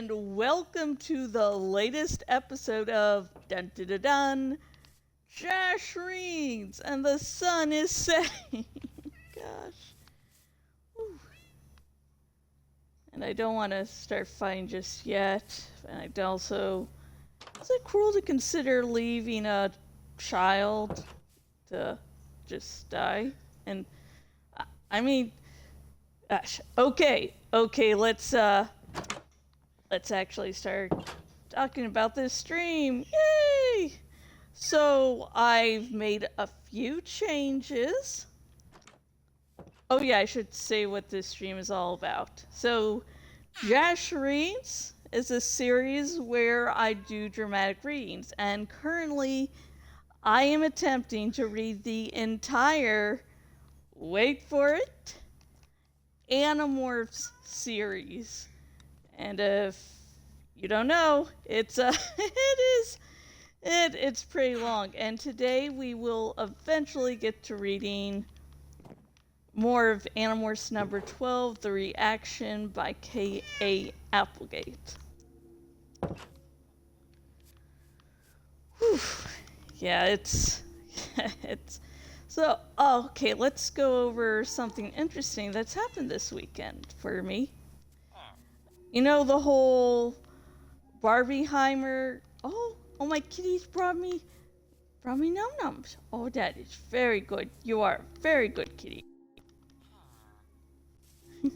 and welcome to the latest episode of Dun Dun Dun Dun. Jash reads, and the sun is setting. Gosh. Whew. And I don't want to start fighting just yet. And I also, is it cruel to consider leaving a child to just die? And I mean, gosh. Okay. Let's actually start talking about this stream. Yay! So I've made a few changes. Oh yeah, I should say what this stream is all about. So Jash Reads is a series where I do dramatic readings, and currently I am attempting to read the entire, wait for it, Animorphs series. And if you don't know, it's it's pretty long. And today we will eventually get to reading more of Animorphs number 12, The Reaction by K.A. Applegate. Whew. Yeah, it's so okay, let's go over something interesting that's happened this weekend for me. You know, the whole Barbieheimer. Oh, my kitties brought me num-nums. Oh, that is very good. You are a very good kitty. Okay.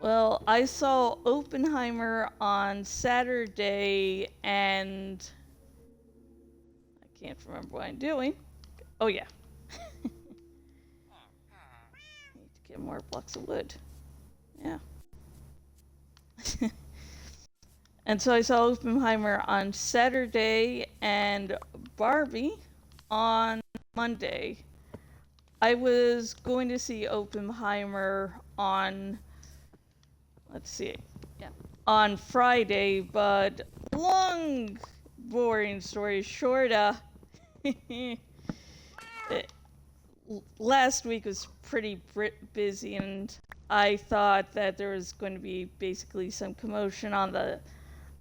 Well, I saw Oppenheimer on Saturday, and I can't remember what I'm doing. Oh, yeah. Need to get more blocks of wood. Yeah. And so I saw Oppenheimer on Saturday and Barbie on Monday. I was going to see Oppenheimer on, on Friday, but long, boring story short, last week was pretty busy, and I thought that there was going to be basically some commotion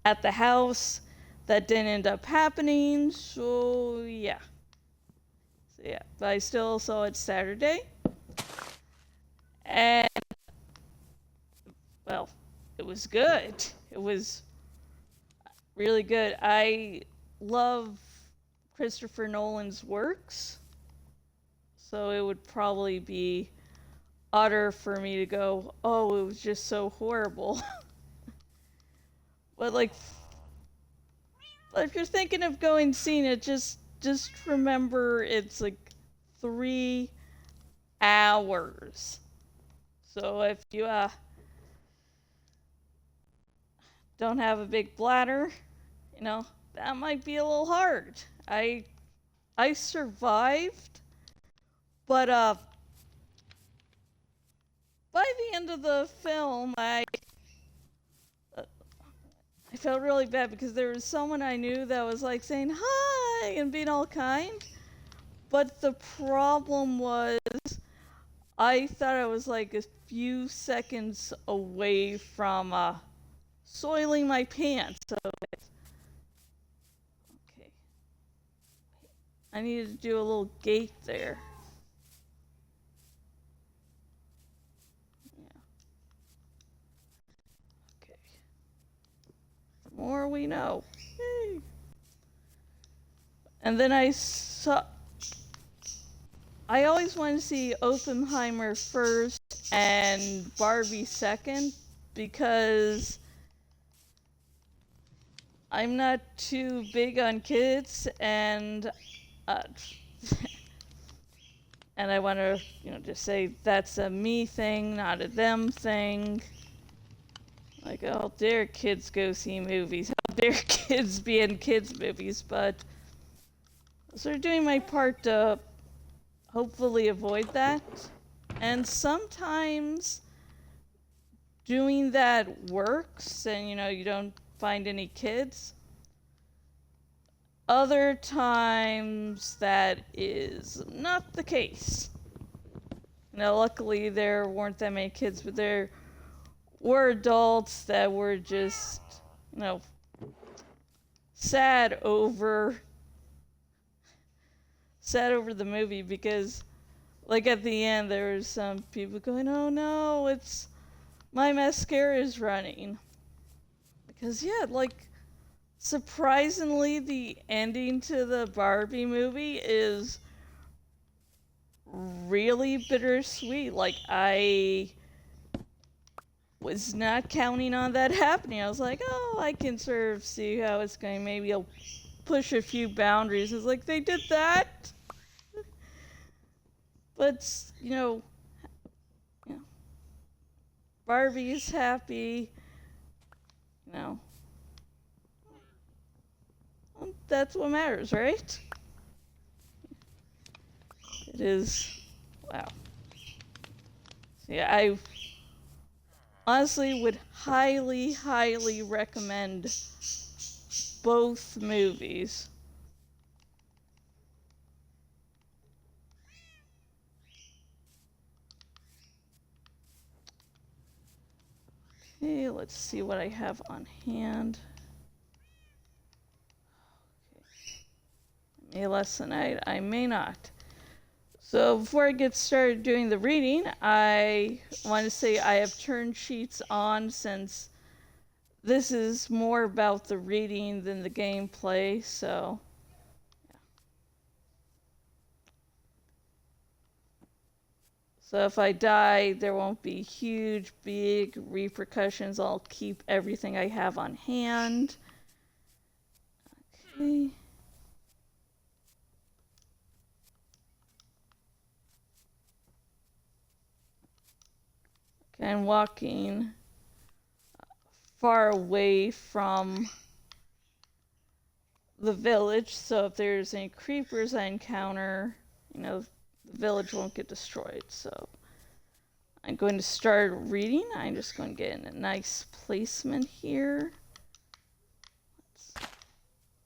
at the house that didn't end up happening, so yeah. But I still saw it Saturday, and well, it was good. It was really good. I love Christopher Nolan's works, so it would probably be utter for me to go, oh, it was just so horrible. But if you're thinking of going seeing it, just remember it's 3 hours. So if you don't have a big bladder, that might be a little hard. I survived, but by the end of the film, I felt really bad because there was someone I knew that was saying hi and being all kind. But the problem was, I thought I was a few seconds away from soiling my pants. So, okay. I needed to do a little gate there. Yeah. Okay. The more we know. Yay. And then I always wanted to see Oppenheimer first and Barbie second because I'm not too big on kids, and and I want to just say that's a me thing, not a them thing. How dare kids go see movies? How dare kids be in kids movies? But I'm sort of doing my part to hopefully avoid that. And sometimes doing that works, and you don't find any kids. Other times that is not the case. Luckily there weren't that many kids, but there were adults that were just, sad over the movie, because like at the end there was some people going, "Oh no, it's my mascara is running." Because yeah, like surprisingly the ending to the Barbie movie is really bittersweet. Like I was not counting on that happening. I was like, "Oh, I can sort of see how it's going. Maybe I'll push a few boundaries." It's like they did that. But, Barbie is happy. You know, that's what matters, right? It is. Wow. So yeah, I honestly would highly, highly recommend both movies. Okay, let's see what I have on hand. Okay. I may less than I may not. So before I get started doing the reading, I want to say I have turned sheets on, since this is more about the reading than the gameplay, so yeah. So if I die, there won't be huge, big repercussions. I'll keep everything I have on hand. Okay. Okay, I'm walking far away from the village, so if there's any creepers I encounter, the village won't get destroyed. So I'm going to start reading. I'm just going to get in a nice placement here.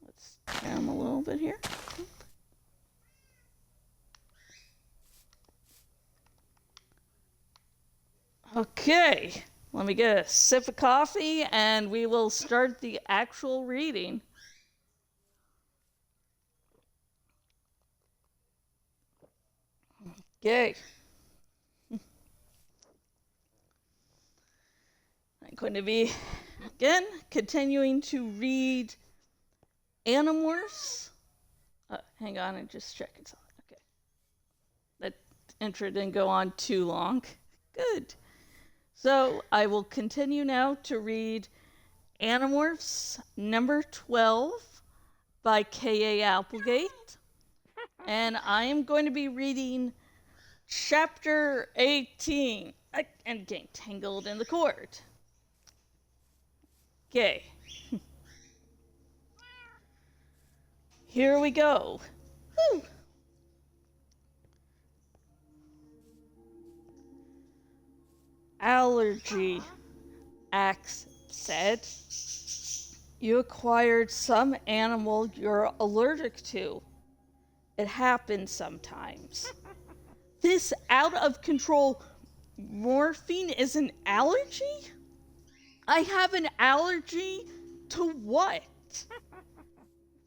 Let's down a little bit here. Okay, let me get a sip of coffee and we will start the actual reading. Okay. I'm going to be, again, continuing to read Animorphs. Hang on, I'm just checking something. Okay. That intro didn't go on too long. Good. So I will continue now to read Animorphs number 12 by K.A. Applegate. And I am going to be reading Chapter 18. And getting tangled in the cord. Okay. Here we go. Woo. Allergy, Axe said. You acquired some animal you're allergic to. It happens sometimes. This out of control morphine is an allergy? I have an allergy to what?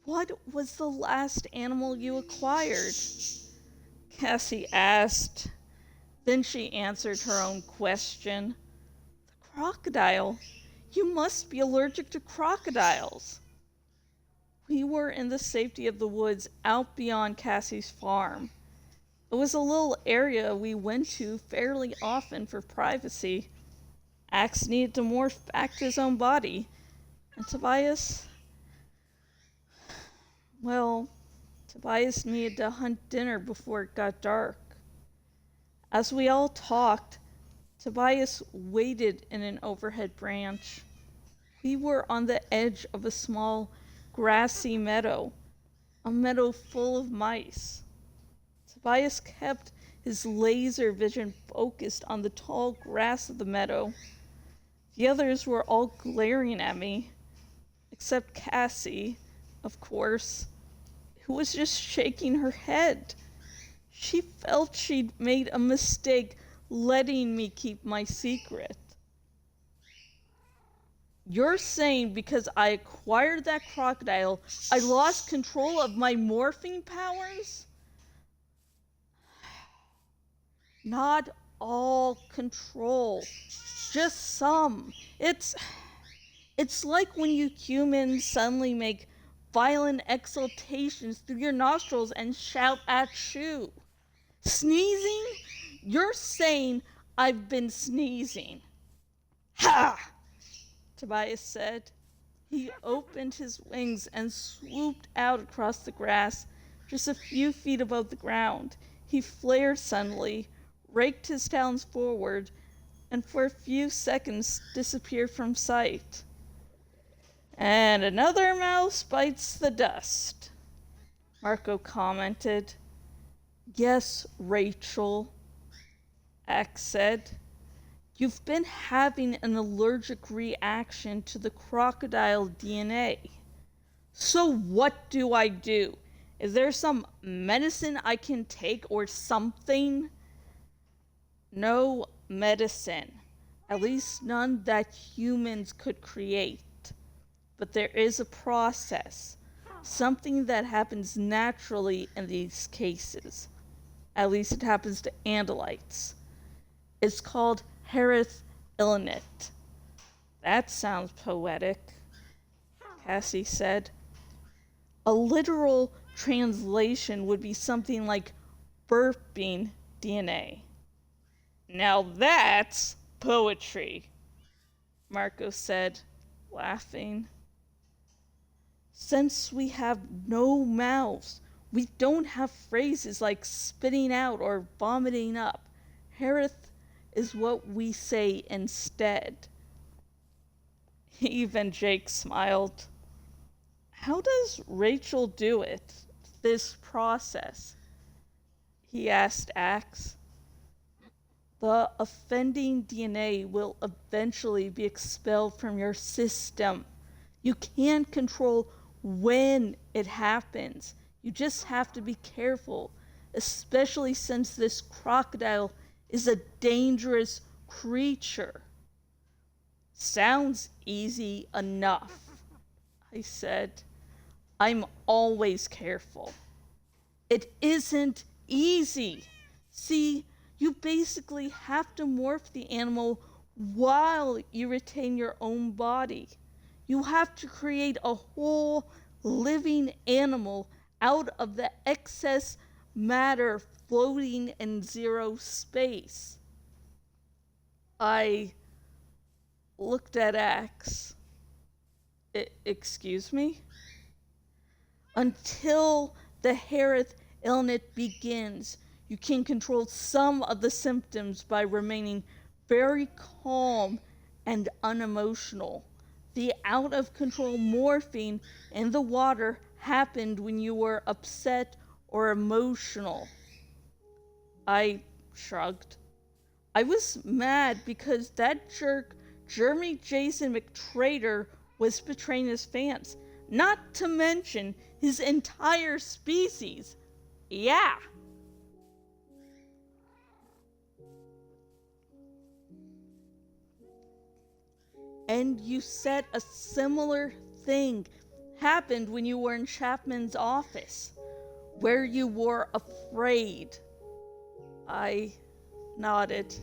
What was the last animal you acquired? Cassie asked. Then she answered her own question. The crocodile. You must be allergic to crocodiles. We were in the safety of the woods out beyond Cassie's farm. It was a little area we went to fairly often for privacy. Axe needed to morph back to his own body. And Tobias needed to hunt dinner before it got dark. As we all talked, Tobias waited in an overhead branch. We were on the edge of a small, grassy meadow, a meadow full of mice. Tobias kept his laser vision focused on the tall grass of the meadow. The others were all glaring at me, except Cassie, of course, who was just shaking her head. She felt she'd made a mistake letting me keep my secret. You're saying because I acquired that crocodile, I lost control of my morphing powers? Not all control, just some. It's like when you humans suddenly make violent exhalations through your nostrils and shout at you. Sneezing? You're saying I've been sneezing. Ha! Tobias said. He opened his wings and swooped out across the grass, just a few feet above the ground. He flared suddenly, raked his talons forward, and for a few seconds disappeared from sight. And another mouse bites the dust, Marco commented. Yes, Rachel, Axe said. You've been having an allergic reaction to the crocodile DNA. So what do I do? Is there some medicine I can take or something? No medicine. At least none that humans could create. But there is a process. Something that happens naturally in these cases. At least it happens to Andalites. It's called Harith Ilnit. That sounds poetic, Cassie said. A literal translation would be something like burping DNA. Now that's poetry, Marco said, laughing. Since we have no mouths, we don't have phrases like spitting out or vomiting up. Harith is what we say instead. Even Jake smiled. How does Rachel do it, this process? He asked Axe. The offending DNA will eventually be expelled from your system. You can't control when it happens. You just have to be careful, especially since this crocodile is a dangerous creature. Sounds easy enough, I said. I'm always careful. It isn't easy. See, you basically have to morph the animal while you retain your own body. You have to create a whole living animal out of the excess matter floating in zero space. I looked at Axe. Excuse me? Until the Harith Ilnit begins, you can control some of the symptoms by remaining very calm and unemotional. The out-of-control morphine in the water happened when you were upset or emotional. I shrugged. I was mad because that jerk, Jeremy Jason McTrader, was betraying his fans. Not to mention his entire species. Yeah. And you said a similar thing happened when you were in Chapman's office, where you were afraid. I nodded.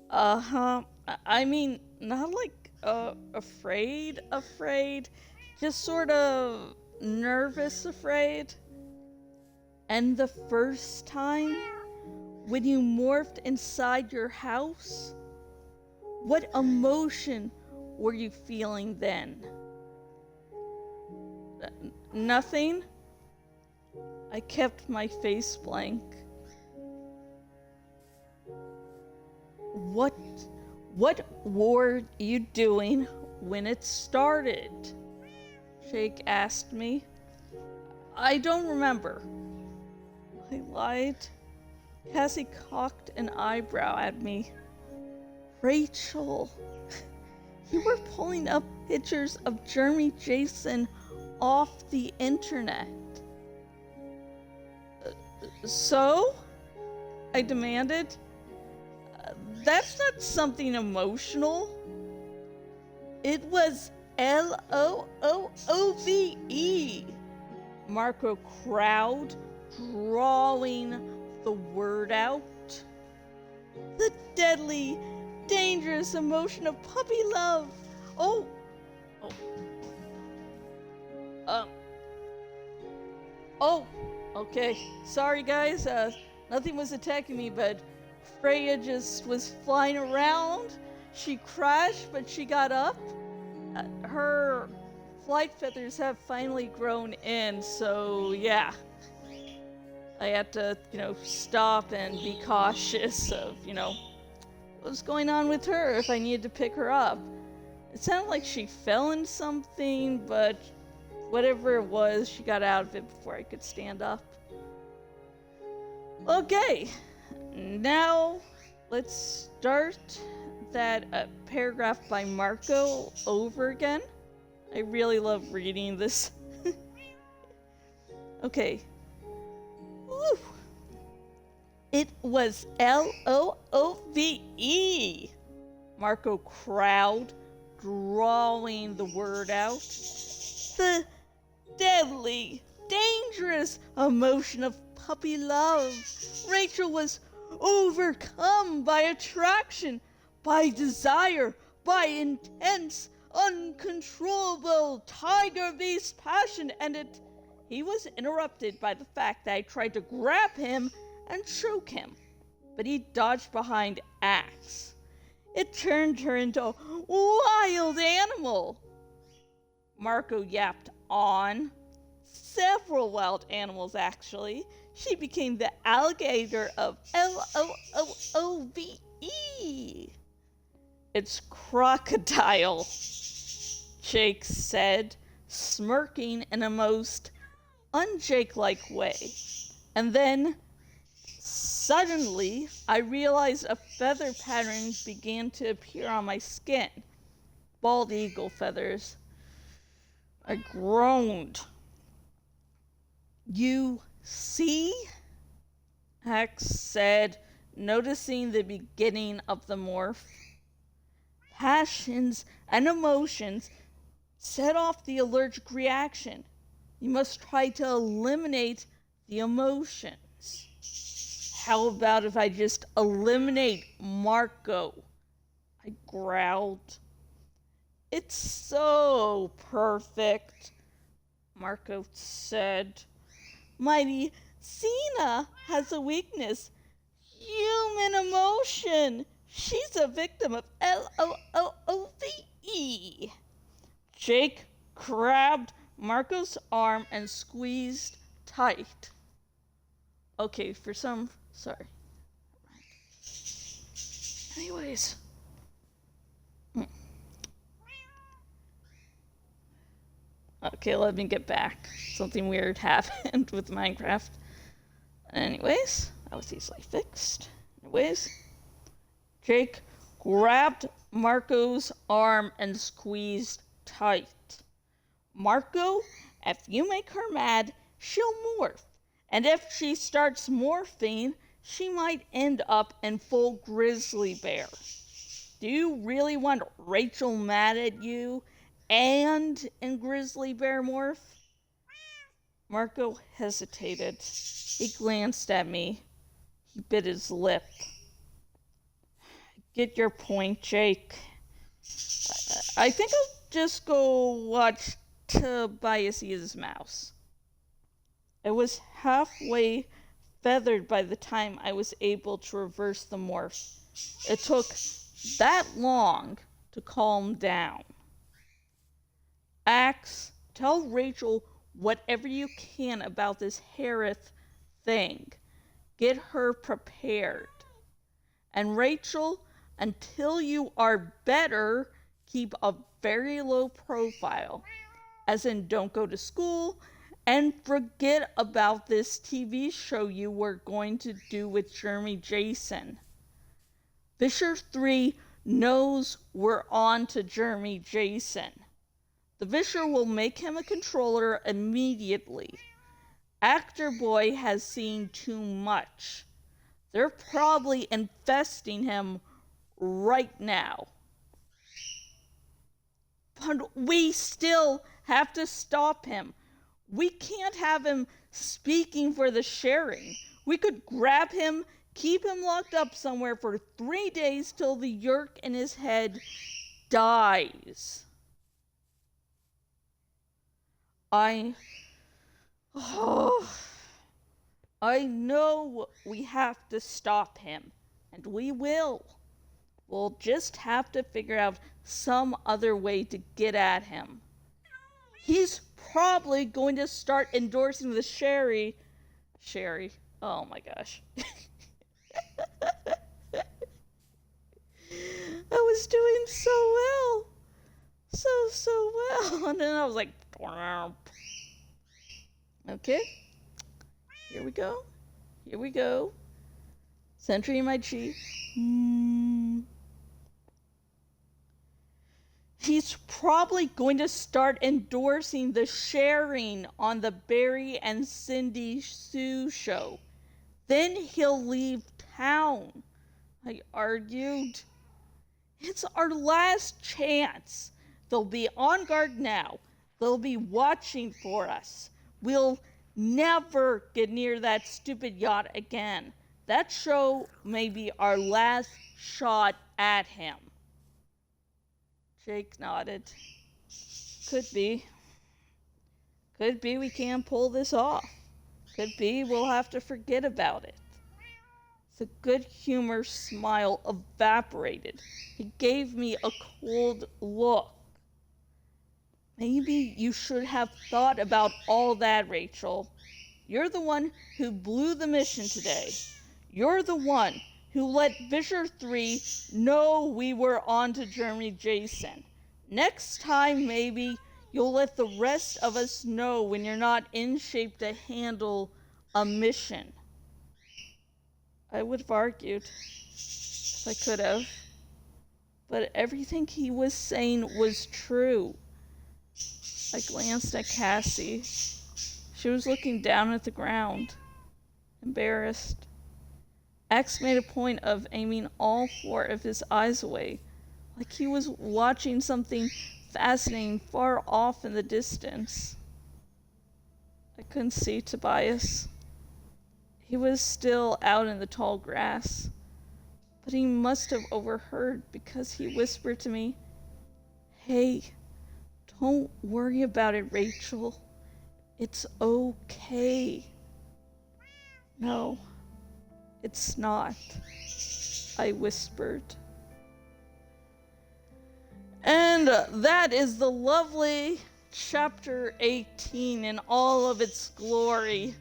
Uh-huh. I mean, not like afraid, just sort of nervous afraid. And the first time, when you morphed inside your house, what emotion were you feeling then? Nothing? I kept my face blank. What were you doing when it started? Jake asked me. I don't remember. I lied. Cassie cocked an eyebrow at me. Rachel, you were pulling up pictures of Jeremy Jason off the internet. So? I demanded. That's not something emotional. It was Loove. Marco crowd, drawing the word out. The deadly, dangerous emotion of puppy love. Oh, oh, um, oh, okay. Sorry, guys. Nothing was attacking me, but Freya just was flying around. She crashed, but she got up. Her flight feathers have finally grown in, so yeah. I had to, stop and be cautious of, what was going on with her if I needed to pick her up. It sounded like she fell in something, but whatever it was, she got out of it before I could stand up. Okay, now let's start that paragraph by Marco over again. I really love reading this. Okay. Woo. It was Loove. Marco crowd, drawing the word out. The deadly, dangerous emotion of puppy love. Rachel was overcome by attraction, by desire, by intense, uncontrollable tiger beast passion, and he was interrupted by the fact that I tried to grab him and choke him, but he dodged behind Axe. It turned her into a wild animal. Marco yapped on. Several wild animals, actually. She became the alligator of Loove. It's crocodile, Jake said, smirking in a most un-Jake-like way. And then, suddenly, I realized a feather pattern began to appear on my skin. Bald eagle feathers. I groaned. You see? Axe said, noticing the beginning of the morph. Passions and emotions set off the allergic reaction. You must try to eliminate the emotions. How about if I just eliminate Marco? I growled. It's so perfect, Marco said. Mighty Cena has a weakness. Human emotion. She's a victim of Loove. Jake grabbed Marco's arm and squeezed tight. Okay, sorry. Anyways. Okay, let me get back. Something weird happened with Minecraft. Anyways, that was easily fixed. Anyways, Jake grabbed Marco's arm and squeezed tight. Marco, if you make her mad, she'll morph. And if she starts morphing, she might end up in full grizzly bear. Do you really want Rachel mad at you and in grizzly bear morph? Marco hesitated. He glanced at me. He bit his lip. Get your point, Jake. I think I'll just go watch Tobias's mouse. It was halfway feathered by the time I was able to reverse the morph. It took that long to calm down. Axe, tell Rachel whatever you can about this Harith thing. Get her prepared. And Rachel, until you are better, keep a very low profile. As in, don't go to school, and forget about this TV show you were going to do with Jeremy Jason. Fisher 3 knows we're on to Jeremy Jason. The Visher will make him a controller immediately. Actor Boy has seen too much. They're probably infesting him right now. But we still have to stop him. We can't have him speaking for the sharing. We could grab him, keep him locked up somewhere for 3 days till the yerk in his head dies. I know we have to stop him, and we will. We'll just have to figure out some other way to get at him. He's probably going to start endorsing the Sherry. Oh my gosh. I was doing so well. So well. And then I was like, okay. Here we go. Centering my chi. He's probably going to start endorsing the sharing on the Barry and Cindy Sue show. Then he'll leave town, I argued. It's our last chance. They'll be on guard now. They'll be watching for us. We'll never get near that stupid yacht again. That show may be our last shot at him. Jake nodded. Could be. Could be we can't pull this off. Could be we'll have to forget about it. The good humor smile evaporated. He gave me a cold look. Maybe you should have thought about all that, Rachel. You're the one who blew the mission today. You're the one who let Fisher 3 know we were on to Jeremy Jason. Next time, maybe you'll let the rest of us know when you're not in shape to handle a mission. I would have argued if I could have. But everything he was saying was true. I glanced at Cassie. She was looking down at the ground, embarrassed. X made a point of aiming all 4 of his eyes away, like he was watching something fascinating far off in the distance. I couldn't see Tobias. He was still out in the tall grass, but he must have overheard because he whispered to me, "Hey, don't worry about it, Rachel. It's okay." "No, it's not," I whispered. And that is the lovely chapter 18 in all of its glory.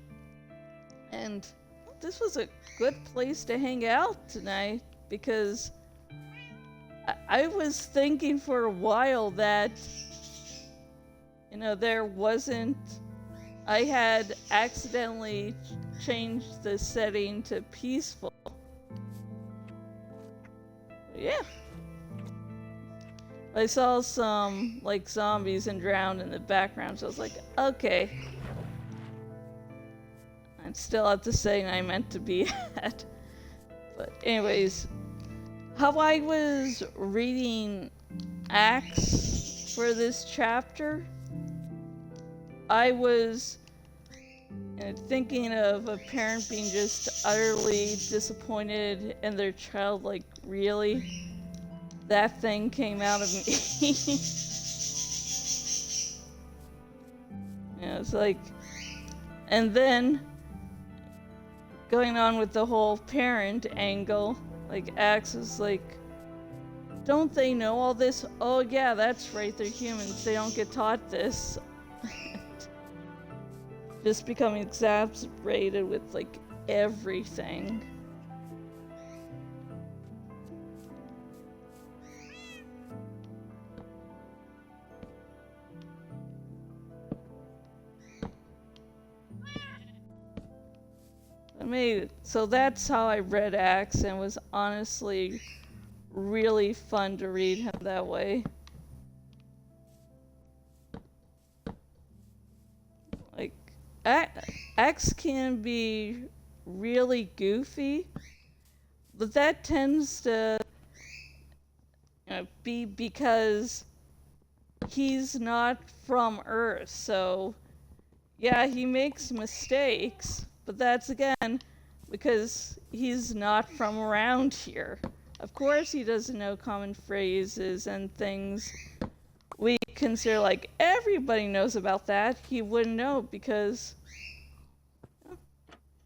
And this was a good place to hang out tonight because I was thinking for a while that, there wasn't. I had accidentally changed the setting to peaceful. Yeah. I saw some, zombies and drowned in the background, so I was like, okay. I'm still at the setting I meant to be at. But anyways, how I was reading Acts for this chapter, I was thinking of a parent being just utterly disappointed in their child, really? That thing came out of me. It's like, and then going on with the whole parent angle, Axe was like, don't they know all this? Oh yeah, that's right, they're humans, they don't get taught this. Just becoming exacerbated with everything. So that's how I read Axe, and it was honestly really fun to read him that way. Axe can be really goofy, but that tends to be because he's not from Earth, so yeah, he makes mistakes, but that's again because he's not from around here. Of course, he doesn't know common phrases and things we consider like everybody knows about that. He wouldn't know because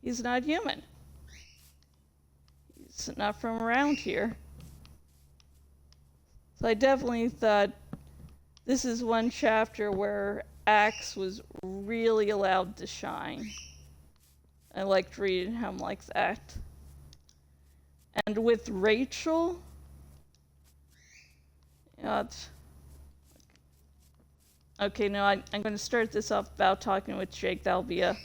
he's not human. He's not from around here. So I definitely thought this is one chapter where Axe was really allowed to shine. I liked reading him like that. And with Rachel, okay, no, I'm going to start this off about talking with Jake. That'll be a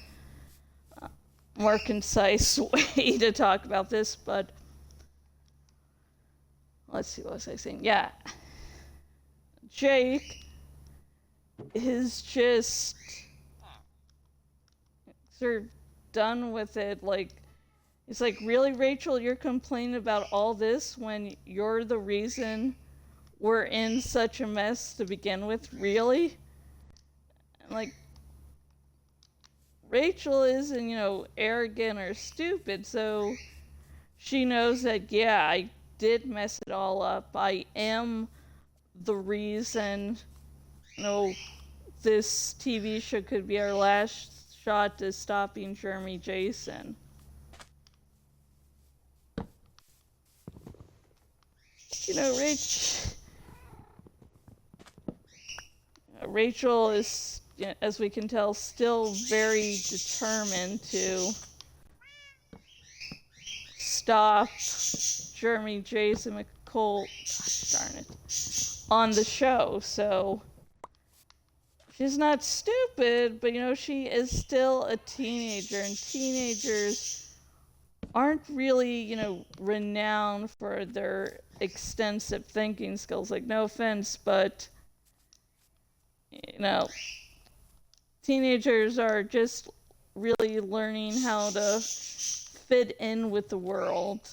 more concise way to talk about this, but let's see, what was I saying? Yeah. Jake is just sort of done with it. Like, it's like, really, Rachel, you're complaining about all this when you're the reason we're in such a mess to begin with? Really? Like, Rachel isn't, arrogant or stupid, so she knows that, yeah, I did mess it all up. I am the reason, this TV show could be our last shot to stopping Jeremy Jason. Rachel is, as we can tell, still very determined to stop Jeremy Jason McCall, darn it, on the show. So she's not stupid, but she is still a teenager, and teenagers aren't really, renowned for their extensive thinking skills. Like, no offense, but teenagers are just really learning how to fit in with the world.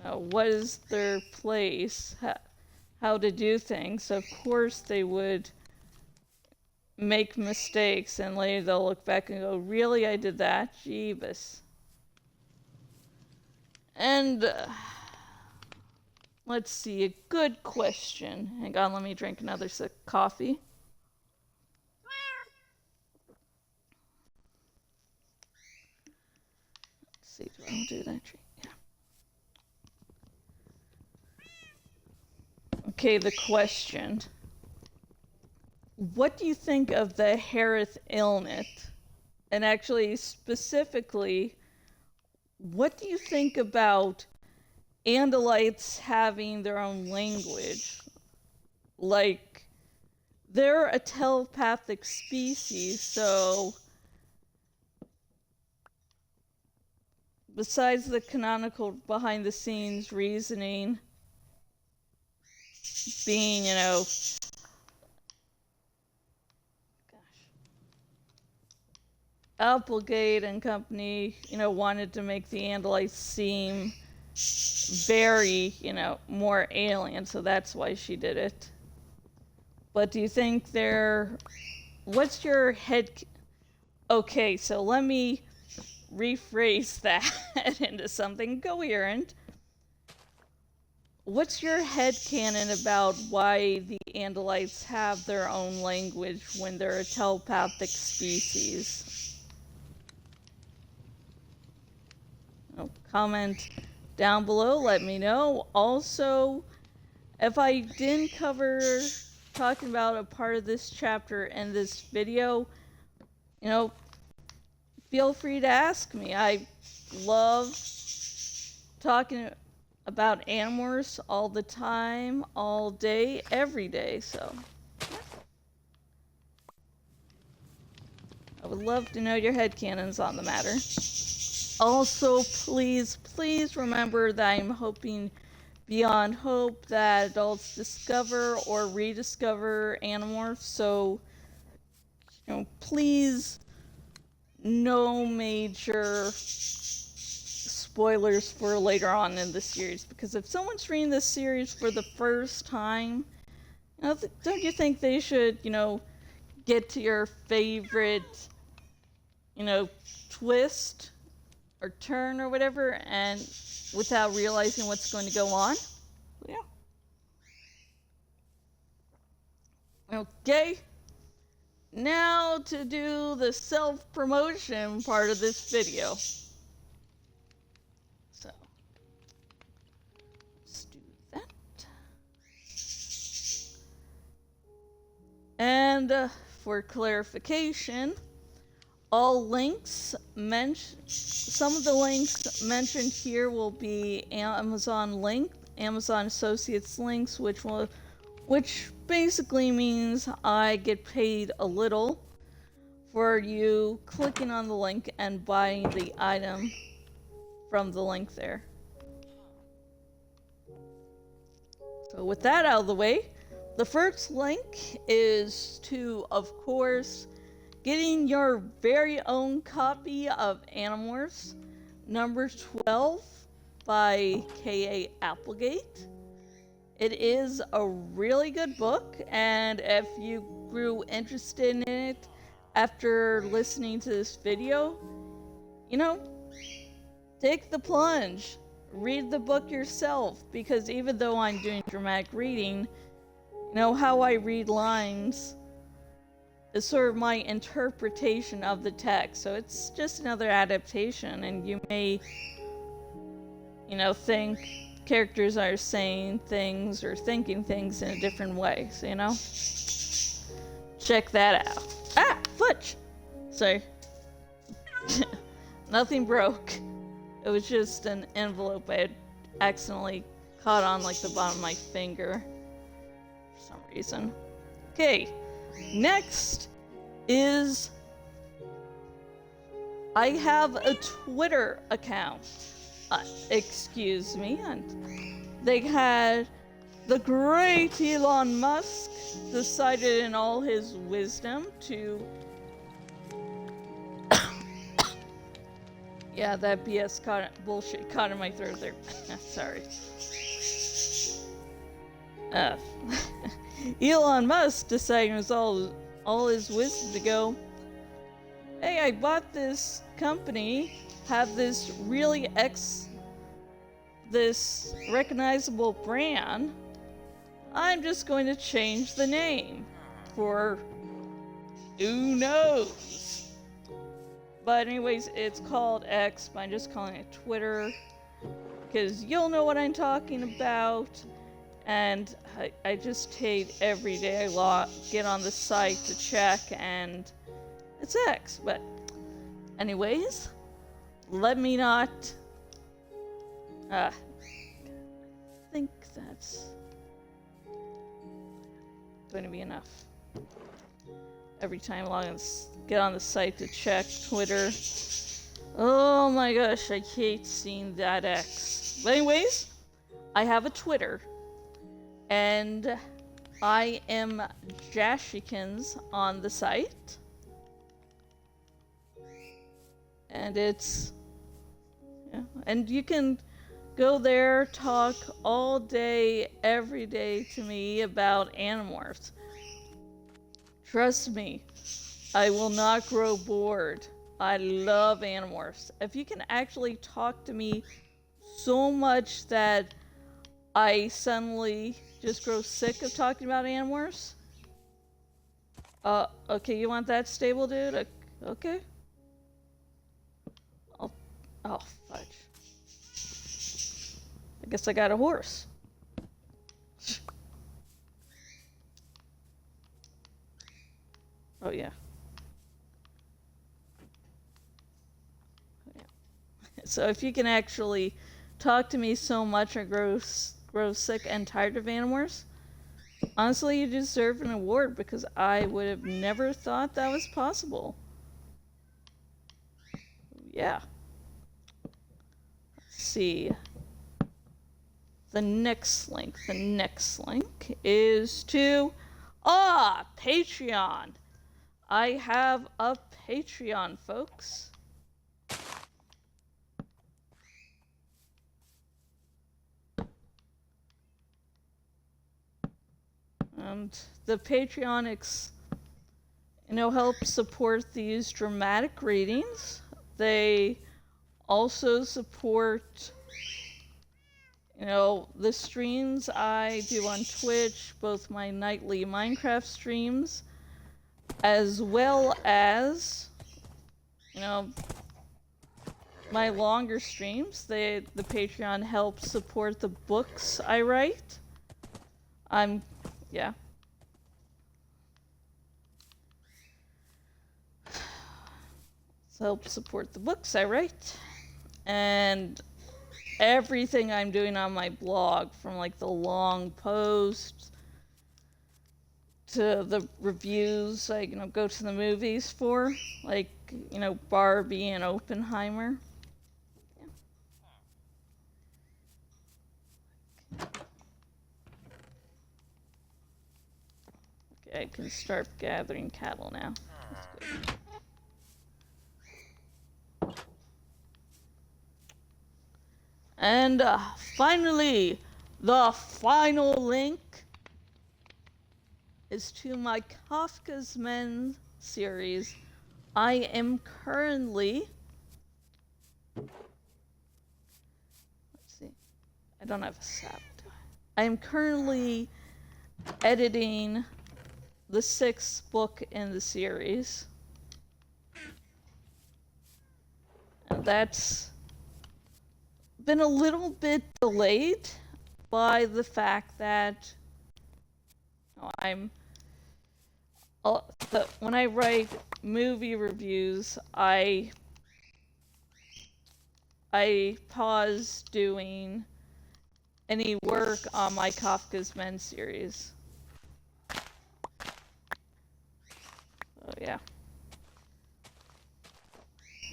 What is their place? How to do things. So of course they would make mistakes, and later they'll look back and go, really, I did that? Jeebus. And let's see, a good question. Hang on, let me drink another sip of coffee. Let's see, do I want to do that? Yeah. Okay, the question. What do you think of the Harith illness? And actually, specifically, what do you think about Andalites having their own language? Like, they're a telepathic species, so besides the canonical behind-the-scenes reasoning being, Applegate and company, wanted to make the Andalites seem very, more alien, so that's why she did it. But do you think what's your head? Okay, so let me rephrase that into something coherent. What's your headcanon about why the Andalites have their own language when they're a telepathic species? Comment down below, let me know. Also, if I didn't cover talking about a part of this chapter in this video, feel free to ask me. I love talking about Animorphs all the time, all day, every day, so I would love to know your headcanons on the matter. Also, please remember that I'm hoping beyond hope that adults discover or rediscover Animorphs, so, please, no major spoilers for later on in the series, because if someone's reading this series for the first time, Don't you think they should, get to your favorite, twist or turn or whatever, and without realizing what's going to go on? Yeah. Okay. Now to do the self-promotion part of this video. So, let's do that. And for clarification, all links some of the links mentioned here will be Amazon Associates links, which basically means I get paid a little for you clicking on the link and buying the item from the link there. So with that out of the way, the first link is to, of course, getting your very own copy of Animorphs number 12 by K.A. Applegate. It is a really good book, and if you grew interested in it after listening to this video, take the plunge. Read the book yourself, because even though I'm doing dramatic reading, how I read lines is sort of my interpretation of the text. So it's just another adaptation, and you may, think characters are saying things or thinking things in a different way. So, check that out. Ah, fudge! Sorry. Nothing broke. It was just an envelope I had accidentally caught on like the bottom of my finger for some reason. Okay, next is I have a Twitter account. Excuse me, and they had the great Elon Musk decided in all his wisdom to yeah, that BS bullshit caught in my throat there. Sorry. Elon Musk decided with all his wisdom to go, hey, I bought this company, have this this recognizable brand. I'm just going to change the name for who knows. But anyways, it's called X, but I'm just calling it Twitter, because you'll know what I'm talking about. And I just hate every day I get on the site to check, and it's X. But anyways, let me not think that's going to be enough. Every time I get on the site to check Twitter. Oh my gosh, I hate seeing that X. But anyways, I have a Twitter, and I am Jashikins on the site. And it's, and you can go there, talk all day, every day to me about Animorphs. Trust me, I will not grow bored. I love Animorphs. If you can actually talk to me so much that I suddenly just grow sick of talking about Animorphs. Okay, you want that stable, dude? Okay. Oh, fudge. I guess I got a horse. Oh, yeah. So if you can actually talk to me so much or grow sick and tired of Animorphs, honestly, you deserve an award, because I would have never thought that was possible. Yeah. Let's see. The next link is to Patreon. I have a Patreon, folks. And the Patreonics, help support these dramatic readings. They also support, the streams I do on Twitch, both my nightly Minecraft streams, as well as, my longer streams. The Patreon helps support the books I write. Yeah. Help support the books I write. And everything I'm doing on my blog, from like the long posts to the reviews I go to the movies for, like Barbie and Oppenheimer. Yeah. Okay, I can start gathering cattle now. That's good. And finally, the final link is to my Kafka's Men series. I am currently, let's see, I don't have a sap. I am currently editing the 6th book in the series. And that's been a little bit delayed by the fact that when I write movie reviews, I pause doing any work on my Kafka's Men series. Oh yeah.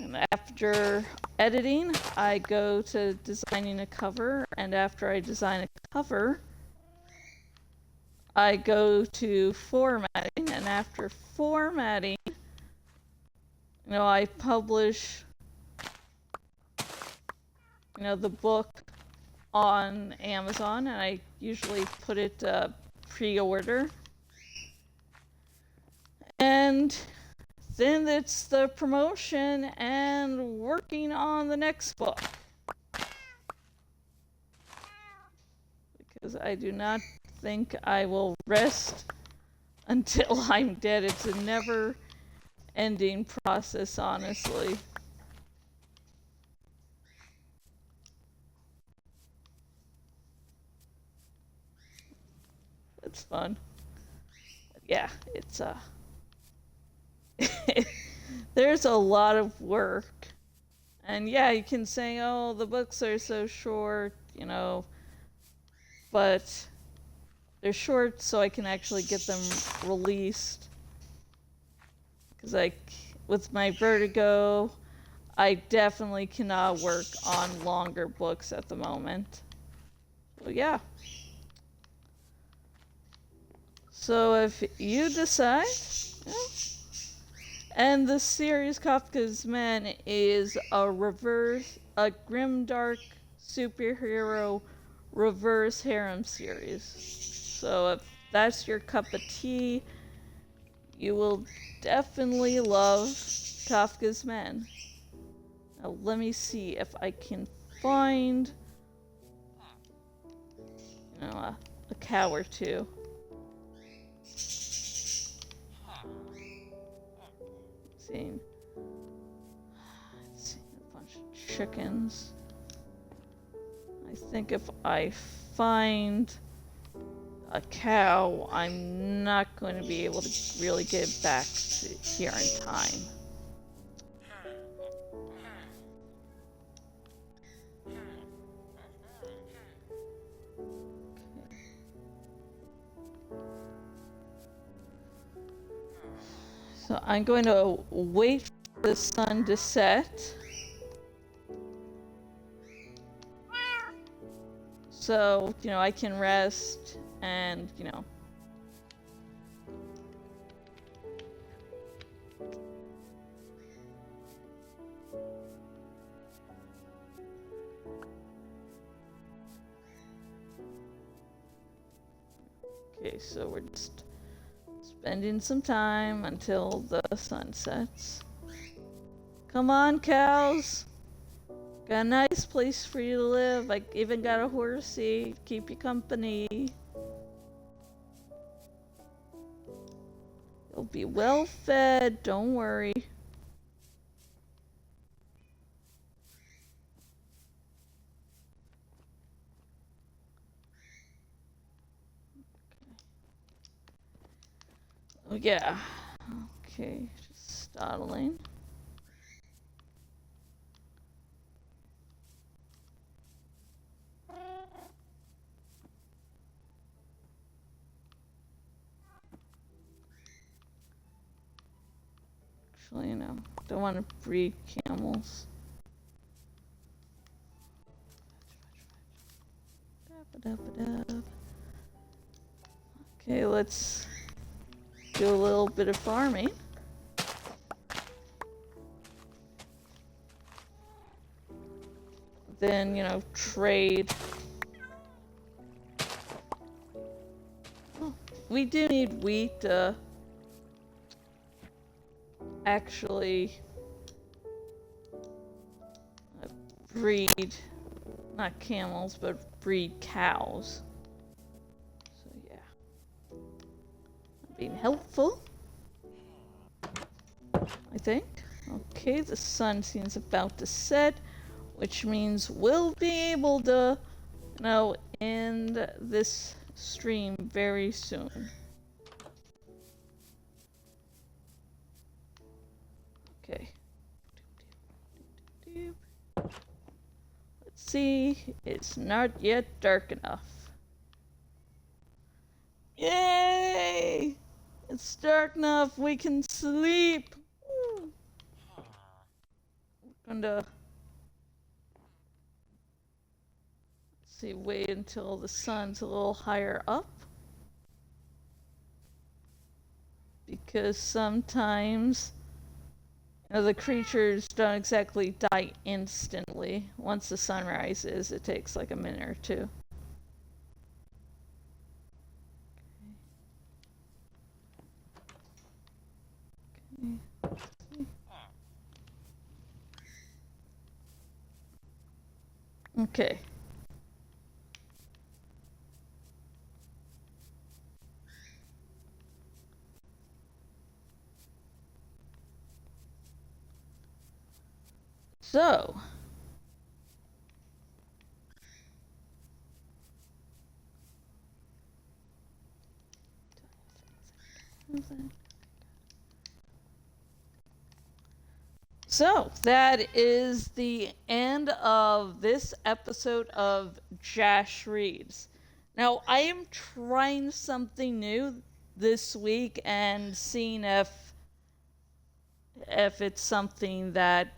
And after editing, I go to designing a cover, and after I design a cover, I go to formatting, and after formatting, I publish, the book on Amazon, and I usually put it pre-order. And then it's the promotion and working on the next book. Because I do not think I will rest until I'm dead. It's a never-ending process, honestly. It's fun. Yeah, it's there's a lot of work. And yeah, you can say, oh, the books are so short, but they're short so I can actually get them released. Because with my Vertigo, I definitely cannot work on longer books at the moment. So yeah. So if you decide, and the series Kafka's Men is a grimdark superhero reverse harem series. So if that's your cup of tea, you will definitely love Kafka's Men. Now let me see if I can find, a cow or two. Let's see, a bunch of chickens. I think if I find a cow, I'm not going to be able to really get back to here in time. So I'm going to wait for the sun to set. So, I can rest and, Okay, so we're just spending some time until the sun sets. Come on, cows. Got a nice place for you to live. I even got a horsey. Keep you company. You'll be well fed, don't worry. Oh yeah. Okay, just startling. Actually, no. Don't want to breed camels. Okay, let's do a little bit of farming. Then, you know, trade. Oh, we do need wheat to actually breed, not camels, but breed cows. So yeah, being helpful, I think. Okay, the sun seems about to set, which means we'll be able to, you know, end this stream very soon. Okay. Let's see, it's not yet dark enough. Yay! It's dark enough, we can sleep! Woo. We're gonna see, wait until the sun's a little higher up. Because sometimes, you know, the creatures don't exactly die instantly. Once the sun rises, it takes like a minute or two. Okay. So, that is the end of this episode of Jash Reads. Now, I am trying something new this week and seeing if it's something that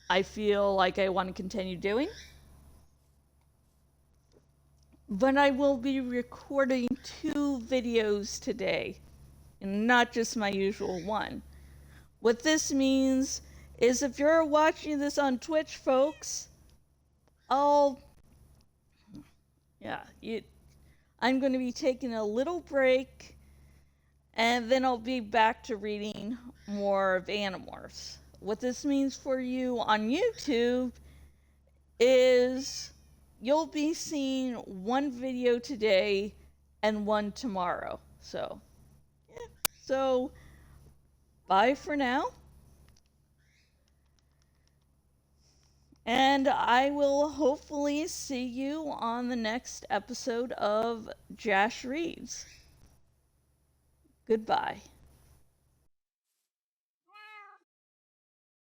I feel like I want to continue doing. But I will be recording 2 videos today, and not just my usual one. What this means is if you're watching this on Twitch, folks, I'm going to be taking a little break, and then I'll be back to reading more of Animorphs. What this means for you on YouTube is you'll be seeing 1 video today and 1 tomorrow. So, yeah. So, bye for now. And I will hopefully see you on the next episode of Jash Reads. Goodbye.